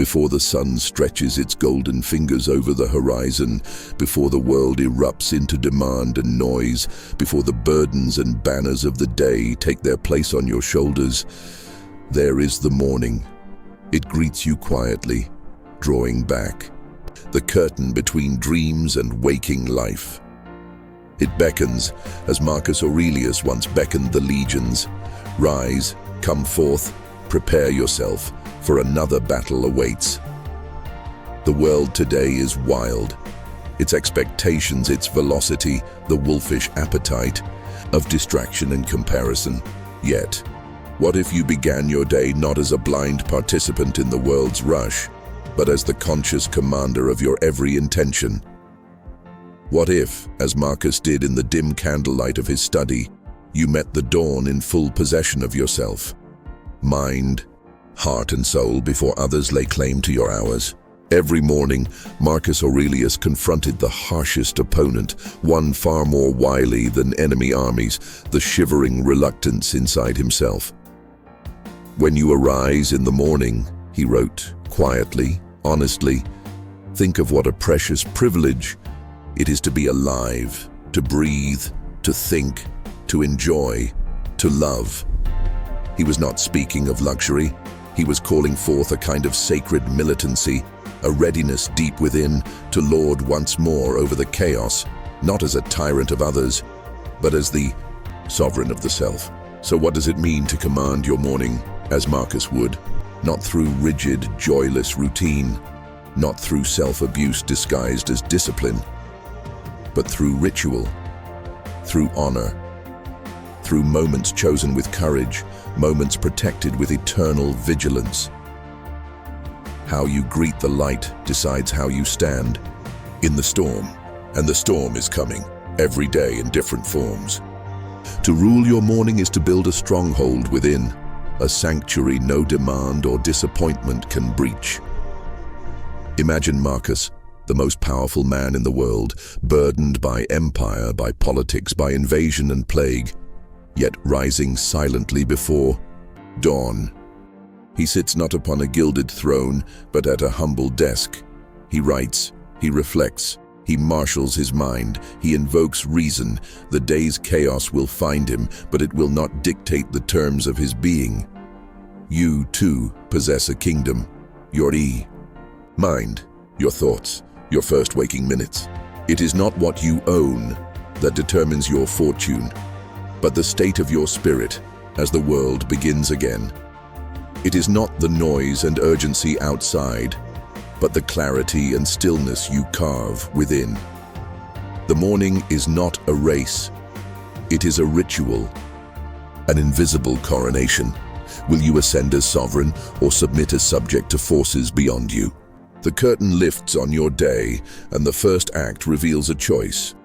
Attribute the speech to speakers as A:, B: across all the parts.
A: before the sun stretches its golden fingers over the horizon, before the world erupts into demand and noise, before the burdens and banners of the day take their place on your shoulders, there is the morning. It greets you quietly, drawing back the curtain between dreams and waking life. It beckons, as Marcus Aurelius once beckoned the legions. Rise, come forth, prepare yourself, for another battle awaits. The world today is wild. Its expectations, its velocity, the wolfish appetite of distraction and comparison. Yet, what if you began your day not as a blind participant in the world's rush, but as the conscious commander of your every intention? What if, as Marcus did in the dim candlelight of his study, you met the dawn in full possession of yourself? Mind, heart and soul before others lay claim to your hours. Every morning, Marcus Aurelius confronted the harshest opponent, one far more wily than enemy armies, the shivering reluctance inside himself. When you arise in the morning, he wrote, quietly, honestly, think of what a precious privilege it is to be alive, to breathe, to think, to enjoy, to love. He was not speaking of luxury. He was calling forth a kind of sacred militancy, a readiness deep within to lord once more over the chaos, not as a tyrant of others, but as the sovereign of the self. So what does it mean to command your morning as Marcus would? Not through rigid, joyless routine, not through self-abuse disguised as discipline, but through ritual, through honor, through moments chosen with courage, moments protected with eternal vigilance. How you greet the light decides how you stand in the storm, and the storm is coming every day in different forms. To rule your morning is to build a stronghold within, a sanctuary no demand or disappointment can breach. Imagine Marcus, the most powerful man in the world, burdened by empire, by politics, by invasion and plague, yet rising silently before dawn. He sits not upon a gilded throne, but at a humble desk. He writes, he reflects, he marshals his mind, he invokes reason. The day's chaos will find him, but it will not dictate the terms of his being. You, too, possess a kingdom, your mind, your thoughts, your first waking minutes. It is not what you own that determines your fortune, but the state of your spirit as the world begins again. It is not the noise and urgency outside, but the clarity and stillness you carve within. The morning is not a race. It is a ritual, an invisible coronation. Will you ascend as sovereign or submit as subject to forces beyond you? The curtain lifts on your day, and the first act reveals a choice.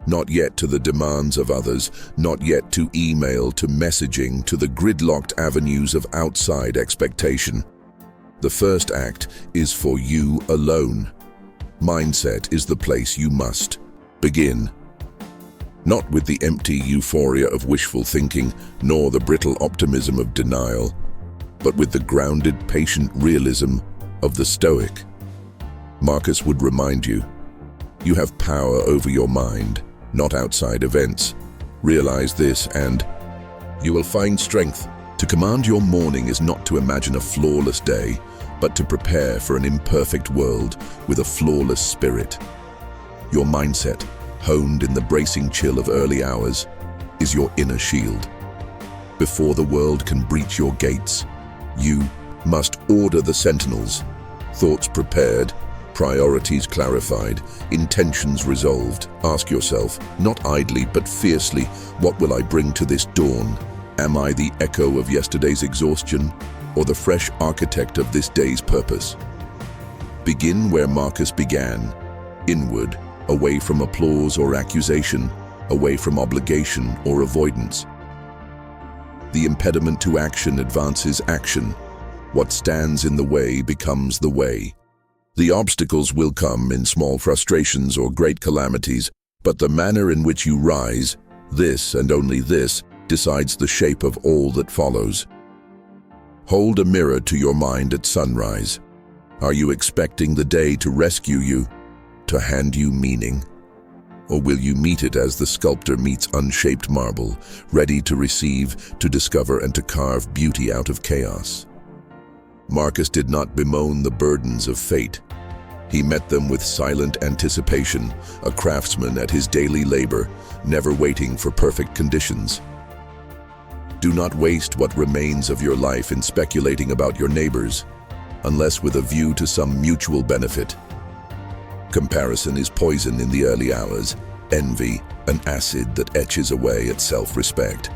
A: Not yet to the demands of others, not yet to email, to messaging, to the gridlocked avenues of outside expectation. The first act is for you alone. Mindset is the place you must begin. Not with the empty euphoria of wishful thinking, nor the brittle optimism of denial, but with the grounded, patient realism of the Stoic. Marcus would remind you, you have power over your mind, not outside events. Realize this and you will find strength. To command your morning is not to imagine a flawless day, but to prepare for an imperfect world with a flawless spirit. Your mindset, honed in the bracing chill of early hours, is your inner shield. Before the world can breach your gates, you must order the sentinels, thoughts prepared, priorities clarified, intentions resolved. Ask yourself, not idly but fiercely, what will I bring to this dawn? Am I the echo of yesterday's exhaustion, or the fresh architect of this day's purpose? Begin where Marcus began, inward, away from applause or accusation, away from obligation or avoidance. The impediment to action advances action. What stands in the way becomes the way. The obstacles will come in small frustrations or great calamities, but the manner in which you rise, this and only this, decides the shape of all that follows. Hold a mirror to your mind at sunrise. Are you expecting the day to rescue you, to hand you meaning? Or will you meet it as the sculptor meets unshaped marble, ready to receive, to discover, and to carve beauty out of chaos? Marcus did not bemoan the burdens of fate. He met them with silent anticipation, a craftsman at his daily labor, never waiting for perfect conditions. Do not waste what remains of your life in speculating about your neighbors, unless with a view to some mutual benefit. Comparison is poison in the early hours, envy an acid that etches away at self-respect.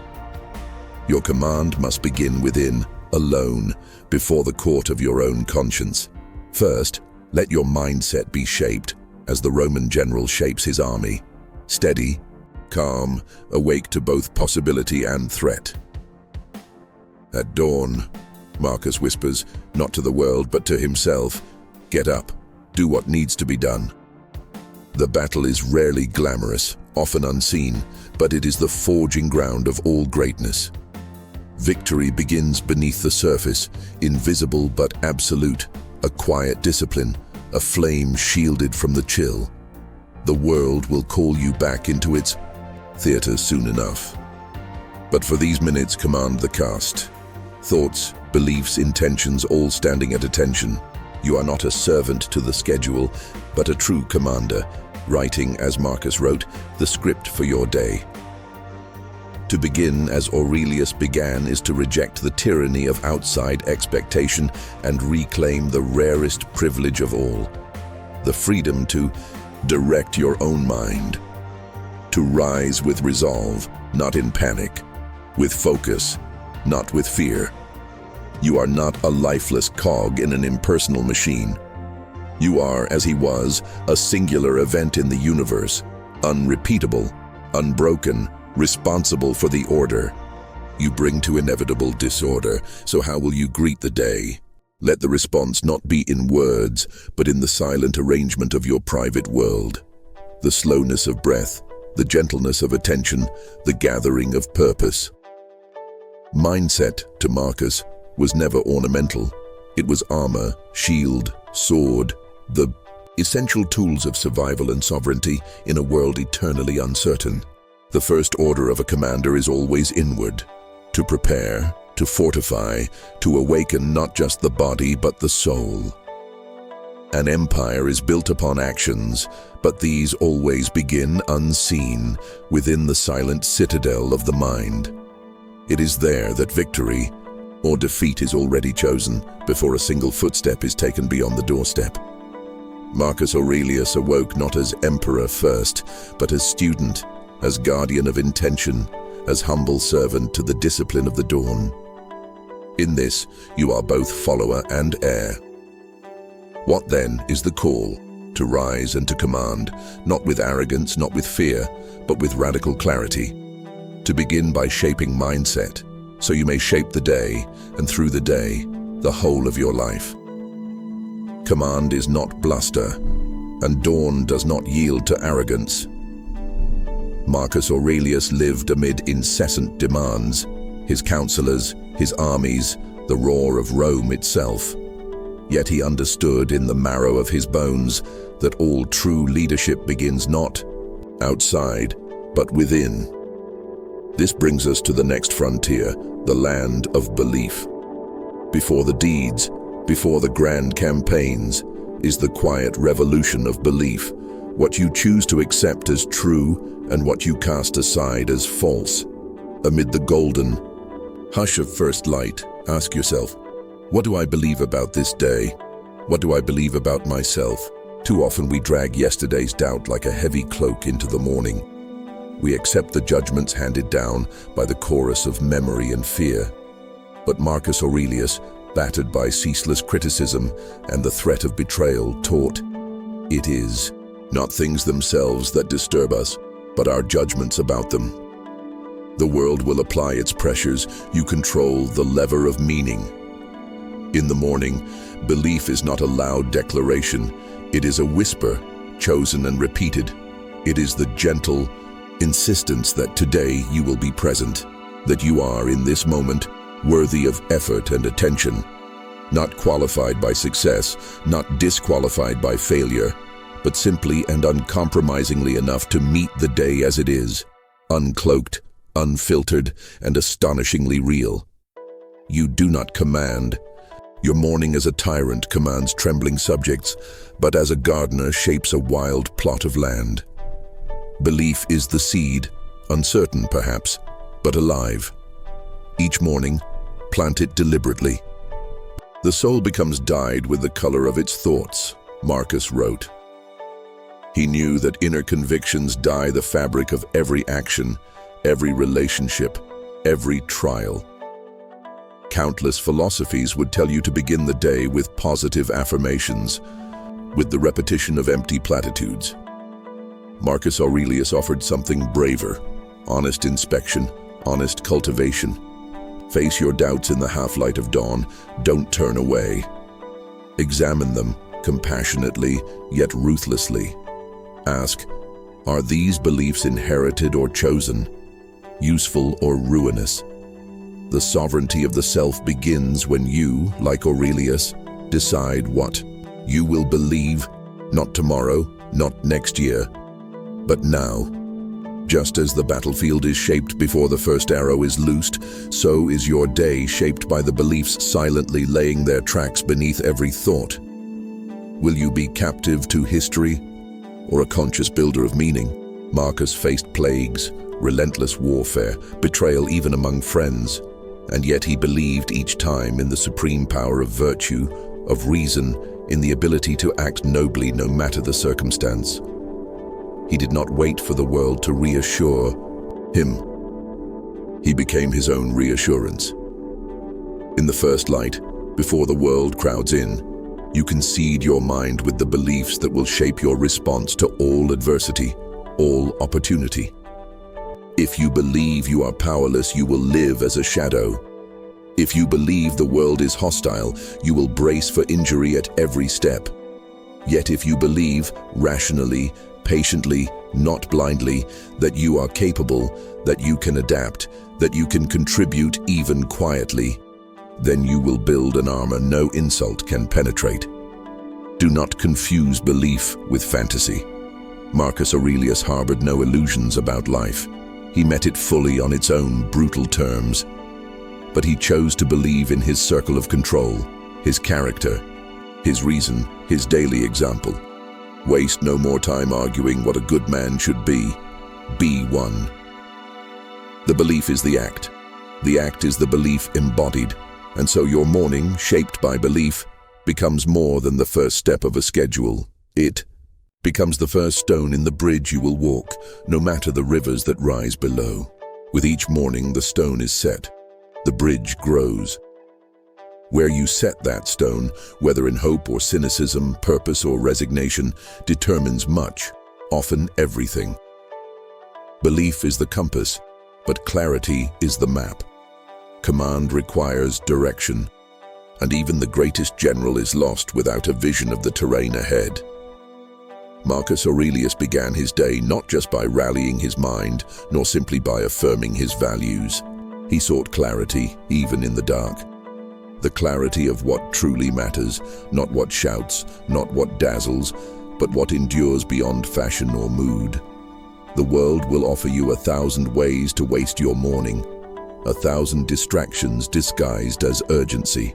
A: Your command must begin within, alone, before the court of your own conscience. First, let your mindset be shaped, as the Roman general shapes his army. Steady, calm, awake to both possibility and threat. At dawn, Marcus whispers, not to the world but to himself, get up, do what needs to be done. The battle is rarely glamorous, often unseen, but it is the forging ground of all greatness. Victory begins beneath the surface, invisible but absolute, a quiet discipline, a flame shielded from the chill. The world will call you back into its theater soon enough. But for these minutes, command the cast. Thoughts, beliefs, intentions, all standing at attention. You are not a servant to the schedule, but a true commander, writing, as Marcus wrote, the script for your day. To begin as Aurelius began is to reject the tyranny of outside expectation and reclaim the rarest privilege of all, the freedom to direct your own mind, to rise with resolve, not in panic, with focus, not with fear. You are not a lifeless cog in an impersonal machine. You are, as he was, a singular event in the universe, unrepeatable, unbroken, responsible for the order. You bring to inevitable disorder, so how will you greet the day? Let the response not be in words, but in the silent arrangement of your private world. The slowness of breath, the gentleness of attention, the gathering of purpose. Mindset, to Marcus, was never ornamental. It was armor, shield, sword, the essential tools of survival and sovereignty in a world eternally uncertain. The first order of a commander is always inward, to prepare, to fortify, to awaken not just the body but the soul. An empire is built upon actions, but these always begin unseen, within the silent citadel of the mind. It is there that victory or defeat is already chosen before a single footstep is taken beyond the doorstep. Marcus Aurelius awoke not as emperor first, but as student, as guardian of intention, as humble servant to the discipline of the dawn. In this, you are both follower and heir. What then is the call? To rise and to command, not with arrogance, not with fear, but with radical clarity. To begin by shaping mindset, so you may shape the day, and through the day, the whole of your life. Command is not bluster, and dawn does not yield to arrogance. Marcus Aurelius lived amid incessant demands, his counselors, his armies, the roar of Rome itself. Yet he understood in the marrow of his bones that all true leadership begins not outside, but within. This brings us to the next frontier, the land of belief. Before the deeds, before the grand campaigns, is the quiet revolution of belief, what you choose to accept as true and what you cast aside as false. Amid the golden hush of first light, ask yourself, what do I believe about this day? What do I believe about myself? Too often we drag yesterday's doubt like a heavy cloak into the morning. We accept the judgments handed down by the chorus of memory and fear. But Marcus Aurelius, battered by ceaseless criticism and the threat of betrayal, taught, it is not things themselves that disturb us, but our judgments about them. The world will apply its pressures, you control the lever of meaning. In the morning, belief is not a loud declaration, it is a whisper, chosen and repeated. It is the gentle insistence that today you will be present, that you are in this moment worthy of effort and attention. Not qualified by success, not disqualified by failure, but simply and uncompromisingly enough to meet the day as it is, uncloaked, unfiltered, and astonishingly real. You do not command. Your morning as a tyrant commands trembling subjects, but as a gardener shapes a wild plot of land. Belief is the seed, uncertain perhaps, but alive. Each morning, plant it deliberately. The soul becomes dyed with the color of its thoughts, Marcus wrote. He knew that inner convictions dye the fabric of every action, every relationship, every trial. Countless philosophies would tell you to begin the day with positive affirmations, with the repetition of empty platitudes. Marcus Aurelius offered something braver: honest inspection, honest cultivation. Face your doubts in the half-light of dawn. Don't turn away. Examine them compassionately, yet ruthlessly. Ask, are these beliefs inherited or chosen, useful or ruinous? The sovereignty of the self begins when you, like Aurelius, decide what you will believe, not tomorrow, not next year, but now. Just as the battlefield is shaped before the first arrow is loosed, so is your day shaped by the beliefs silently laying their tracks beneath every thought. Will you be captive to history or a conscious builder of meaning? Marcus faced plagues, relentless warfare, betrayal even among friends, and yet he believed each time in the supreme power of virtue, of reason, in the ability to act nobly no matter the circumstance. He did not wait for the world to reassure him. He became his own reassurance. In the first light, before the world crowds in, you can seed your mind with the beliefs that will shape your response to all adversity, all opportunity. If you believe you are powerless, you will live as a shadow. If you believe the world is hostile, you will brace for injury at every step. Yet if you believe, rationally, patiently, not blindly, that you are capable, that you can adapt, that you can contribute even quietly, then you will build an armor no insult can penetrate. Do not confuse belief with fantasy. Marcus Aurelius harbored no illusions about life. He met it fully on its own brutal terms. But he chose to believe in his circle of control, his character, his reason, his daily example. Waste no more time arguing what a good man should be. Be one. The belief is the act. The act is the belief embodied. And so your morning, shaped by belief, becomes more than the first step of a schedule. It becomes the first stone in the bridge you will walk, no matter the rivers that rise below. With each morning, the stone is set. The bridge grows. Where you set that stone, whether in hope or cynicism, purpose or resignation, determines much, often everything. Belief is the compass, but clarity is the map. Command requires direction, and even the greatest general is lost without a vision of the terrain ahead. Marcus Aurelius began his day not just by rallying his mind, nor simply by affirming his values. He sought clarity, even in the dark. The clarity of what truly matters, not what shouts, not what dazzles, but what endures beyond fashion or mood. The world will offer you 1,000 ways to waste your morning, 1,000 distractions disguised as urgency.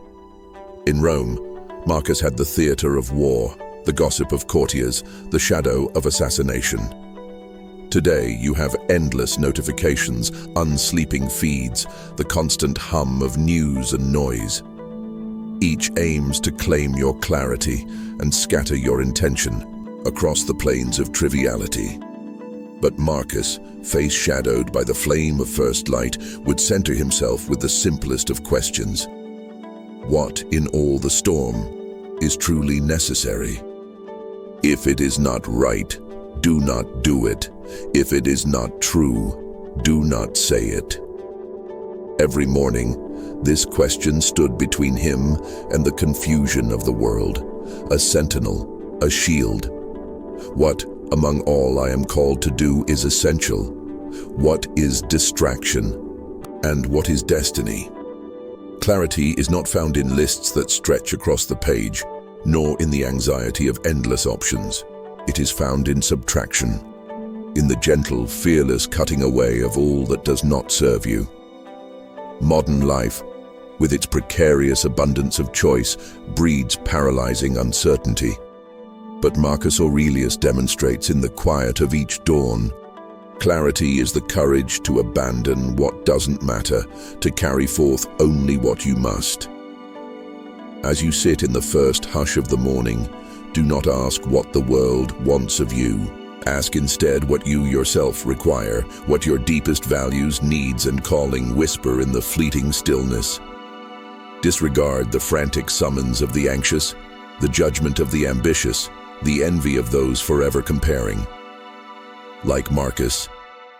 A: In Rome, Marcus had the theater of war, the gossip of courtiers, the shadow of assassination. Today, you have endless notifications, unsleeping feeds, the constant hum of news and noise. Each aims to claim your clarity and scatter your intention across the plains of triviality. But Marcus, face shadowed by the flame of first light, would center himself with the simplest of questions. What in all the storm is truly necessary? If it is not right, do not do it. If it is not true, do not say it. Every morning, this question stood between him and the confusion of the world, a sentinel, a shield. What, among all I am called to do, is essential? What is distraction? And what is destiny? Clarity is not found in lists that stretch across the page, nor in the anxiety of endless options. It is found in subtraction, in the gentle, fearless cutting away of all that does not serve you. Modern life, with its precarious abundance of choice, breeds paralyzing uncertainty. But Marcus Aurelius demonstrates in the quiet of each dawn, clarity is the courage to abandon what doesn't matter, to carry forth only what you must. As you sit in the first hush of the morning, do not ask what the world wants of you. Ask instead what you yourself require, what your deepest values, needs, and calling whisper in the fleeting stillness. Disregard the frantic summons of the anxious, the judgment of the ambitious, the envy of those forever comparing. Like Marcus,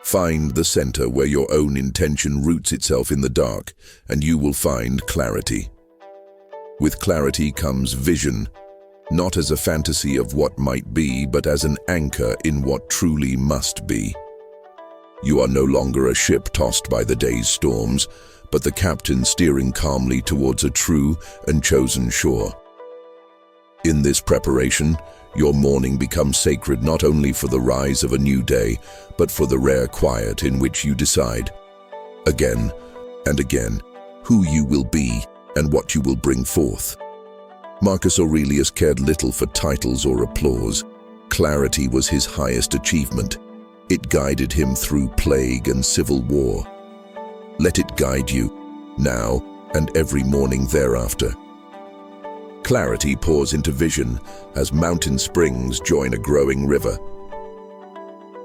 A: find the center where your own intention roots itself in the dark, and you will find clarity. With clarity comes vision, not as a fantasy of what might be, but as an anchor in what truly must be. You are no longer a ship tossed by the day's storms, but the captain steering calmly towards a true and chosen shore. In this preparation, your morning becomes sacred not only for the rise of a new day, but for the rare quiet in which you decide, again and again, who you will be and what you will bring forth. Marcus Aurelius cared little for titles or applause. Clarity was his highest achievement. It guided him through plague and civil war. Let it guide you, now and every morning thereafter. Clarity pours into vision as mountain springs join a growing river.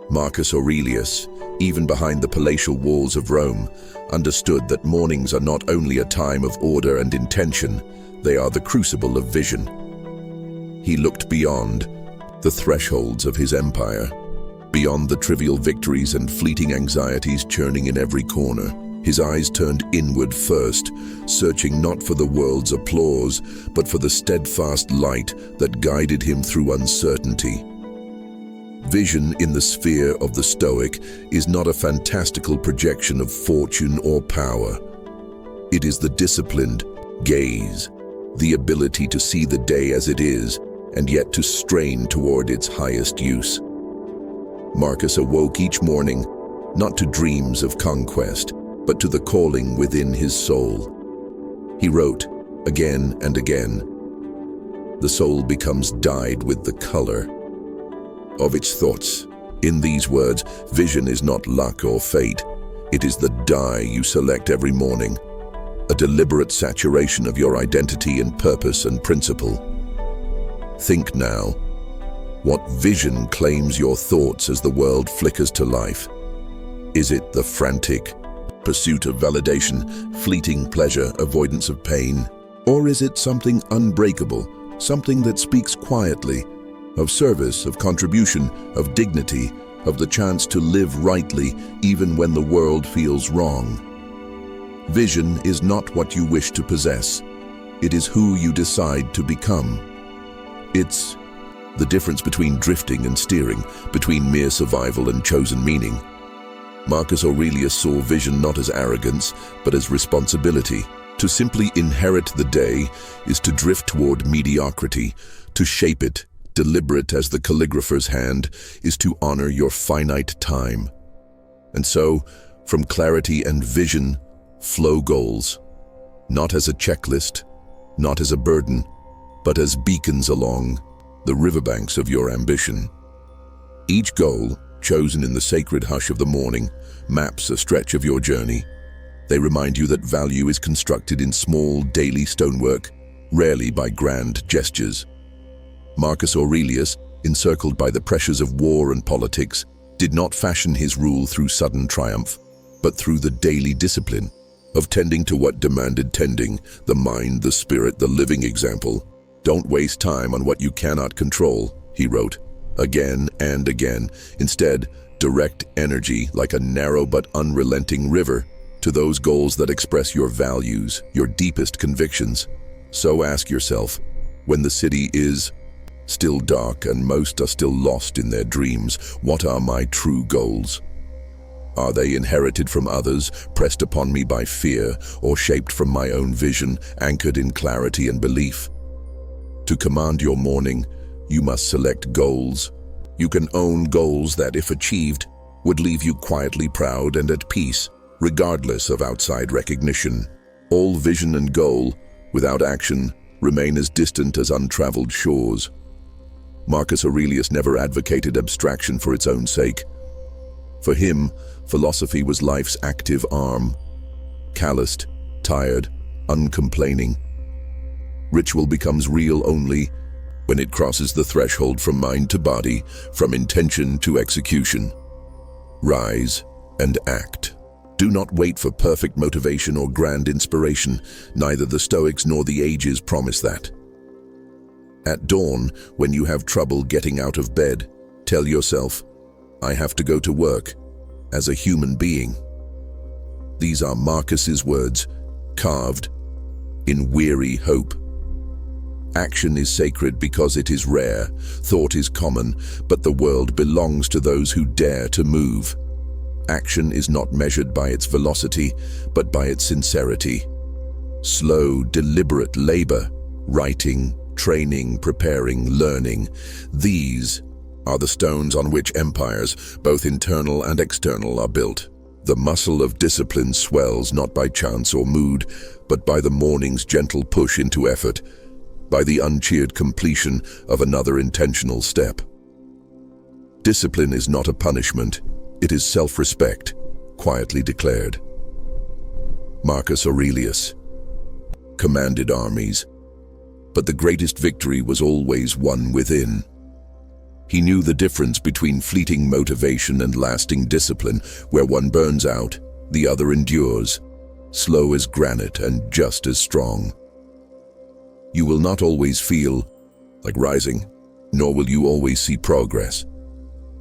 A: Marcus Aurelius, even behind the palatial walls of Rome, understood that mornings are not only a time of order and intention, they are the crucible of vision. He looked beyond the thresholds of his empire, beyond the trivial victories and fleeting anxieties churning in every corner. His eyes turned inward first, searching not for the world's applause, but for the steadfast light that guided him through uncertainty. Vision in the sphere of the Stoic is not a fantastical projection of fortune or power. It is the disciplined gaze, the ability to see the day as it is, and yet to strain toward its highest use. Marcus awoke each morning, not to dreams of conquest, but to the calling within his soul. He wrote again and again. The soul becomes dyed with the color of its thoughts. In these words, vision is not luck or fate. It is the dye you select every morning, a deliberate saturation of your identity in purpose and principle. Think now. What vision claims your thoughts as the world flickers to life? Is it the frantic pursuit of validation, fleeting pleasure, avoidance of pain? Or is it something unbreakable, something that speaks quietly, of service, of contribution, of dignity, of the chance to live rightly even when the world feels wrong? Vision is not what you wish to possess. It is who you decide to become. It's the difference between drifting and steering, between mere survival and chosen meaning. Marcus Aurelius saw vision not as arrogance, but as responsibility. To simply inherit the day is to drift toward mediocrity. To shape it, deliberate as the calligrapher's hand, is to honor your finite time. And so, from clarity and vision, flow goals, not as a checklist, not as a burden, but as beacons along the riverbanks of your ambition. Each goal, chosen in the sacred hush of the morning, maps a stretch of your journey. They remind you that value is constructed in small, daily stonework, rarely by grand gestures. Marcus Aurelius, encircled by the pressures of war and politics, did not fashion his rule through sudden triumph, but through the daily discipline of tending to what demanded tending, the mind, the spirit, the living example. Don't waste time on what you cannot control, he wrote, again and again. Instead, direct energy like a narrow but unrelenting river to those goals that express your values, your deepest convictions. So ask yourself, when the city is still dark and most are still lost in their dreams, what are my true goals? Are they inherited from others, pressed upon me by fear, or shaped from my own vision, anchored in clarity and belief? To command your morning, you must select goals. You can own goals that, if achieved, would leave you quietly proud and at peace, regardless of outside recognition. All vision and goal, without action, remain as distant as untraveled shores. Marcus Aurelius never advocated abstraction for its own sake. For him, philosophy was life's active arm, calloused, tired, uncomplaining. Ritual becomes real only when it crosses the threshold from mind to body, from intention to execution. Rise and act. Do not wait for perfect motivation or grand inspiration. Neither the Stoics nor the ages promise that. At dawn, when you have trouble getting out of bed, tell yourself, I have to go to work, as a human being. These are Marcus's words, carved in weary hope. Action is sacred because it is rare, thought is common, but the world belongs to those who dare to move. Action is not measured by its velocity, but by its sincerity. Slow, deliberate labor, writing, training, preparing, learning. These are the stones on which empires, both internal and external, are built. The muscle of discipline swells not by chance or mood, but by the morning's gentle push into effort, by the uncheered completion of another intentional step. Discipline is not a punishment, it is self-respect, quietly declared. Marcus Aurelius commanded armies, but the greatest victory was always won within. He knew the difference between fleeting motivation and lasting discipline. Where one burns out, the other endures, slow as granite and just as strong. You will not always feel like rising, nor will you always see progress.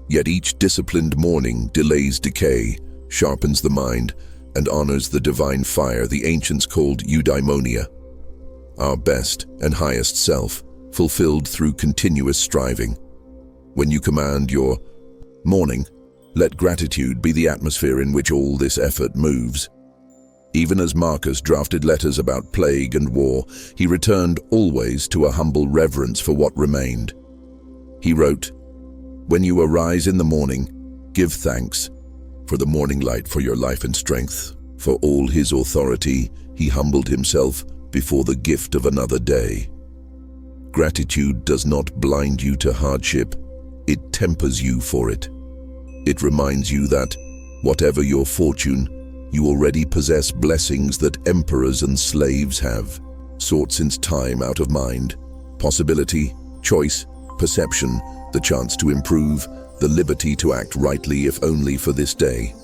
A: Yet each disciplined morning delays decay, sharpens the mind, and honors the divine fire the ancients called eudaimonia, our best and highest self, fulfilled through continuous striving. When you command your morning, let gratitude be the atmosphere in which all this effort moves. Even as Marcus drafted letters about plague and war, he returned always to a humble reverence for what remained. He wrote, "When you arise in the morning, give thanks for the morning light, for your life and strength. For all his authority, he humbled himself before the gift of another day." Gratitude does not blind you to hardship, it tempers you for it. It reminds you that, whatever your fortune, you already possess blessings that emperors and slaves have sought since time out of mind. Possibility, choice, perception, the chance to improve, the liberty to act rightly if only for this day.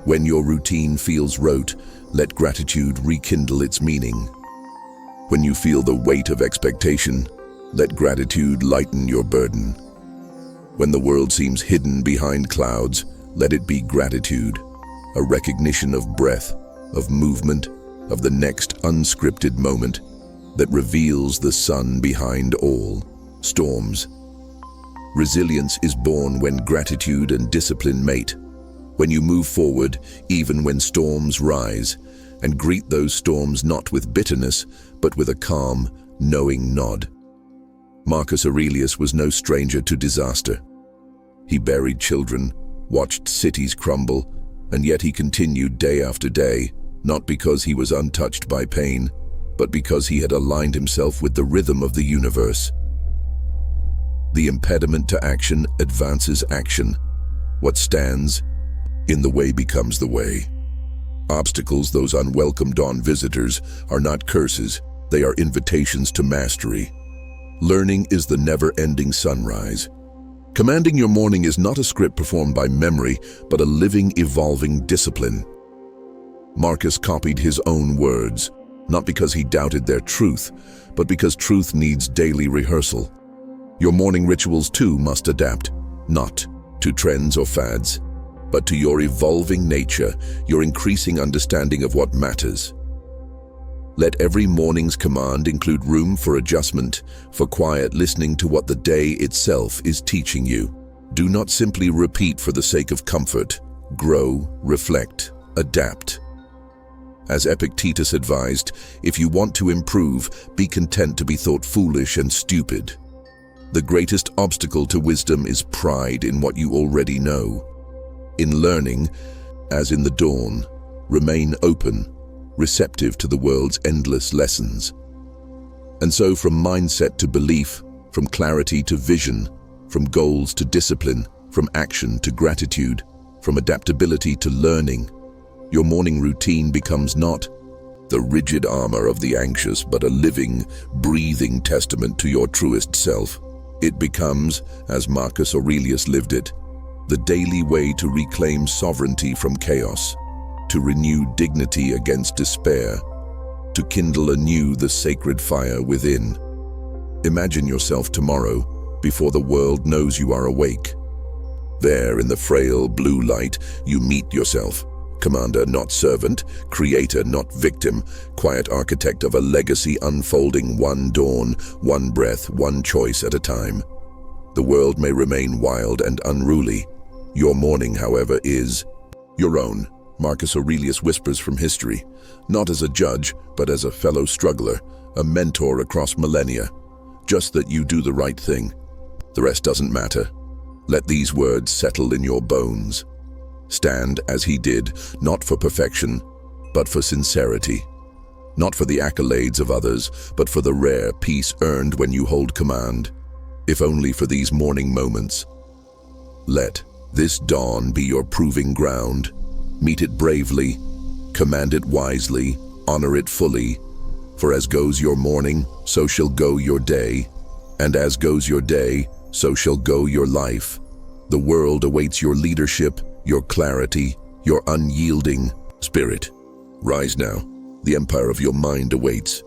A: When your routine feels rote, let gratitude rekindle its meaning. When you feel the weight of expectation, let gratitude lighten your burden. When the world seems hidden behind clouds, let it be gratitude, a recognition of breath, of movement, of the next unscripted moment that reveals the sun behind all storms. Resilience is born when gratitude and discipline mate, when you move forward even when storms rise, and greet those storms not with bitterness, but with a calm, knowing nod. Marcus Aurelius was no stranger to disaster. He buried children, watched cities crumble, and yet he continued day after day, not because he was untouched by pain, but because he had aligned himself with the rhythm of the universe. The impediment to action advances action. What stands in the way becomes the way. Obstacles, those unwelcome dawn visitors, are not curses, they are invitations to mastery. Learning is the never-ending sunrise. Commanding your morning is not a script performed by memory, but a living, evolving discipline. Marcus copied his own words, not because he doubted their truth, but because truth needs daily rehearsal. Your morning rituals too must adapt, not to trends or fads, but to your evolving nature, your increasing understanding of what matters. Let every morning's command include room for adjustment, for quiet listening to what the day itself is teaching you. Do not simply repeat for the sake of comfort. grow, reflect, adapt. As Epictetus advised, if you want to improve, be content to be thought foolish and stupid. The greatest obstacle to wisdom is pride in what you already know. In learning, as in the dawn, remain open, receptive to the world's endless lessons. And so from mindset to belief, from clarity to vision, from goals to discipline, from action to gratitude, from adaptability to learning, your morning routine becomes not the rigid armor of the anxious, but a living, breathing testament to your truest self. It becomes, as Marcus Aurelius lived it, the daily way to reclaim sovereignty from chaos, to renew dignity against despair, to kindle anew the sacred fire within. Imagine yourself tomorrow, before the world knows you are awake. There, in the frail blue light, you meet yourself. Commander, not servant, creator, not victim, quiet architect of a legacy unfolding one dawn, one breath, one choice at a time. The world may remain wild and unruly. Your morning, however, is your own. Marcus Aurelius whispers from history, not as a judge, but as a fellow struggler, a mentor across millennia. Just that you do the right thing. The rest doesn't matter. Let these words settle in your bones. Stand as he did, not for perfection, but for sincerity. Not for the accolades of others, but for the rare peace earned when you hold command, if only for these morning moments. Let this dawn be your proving ground. Meet it bravely, command it wisely, honor it fully. For as goes your morning, so shall go your day, and as goes your day, so shall go your life. The world awaits your leadership, your clarity, your unyielding spirit. Rise now. The empire of your mind awaits.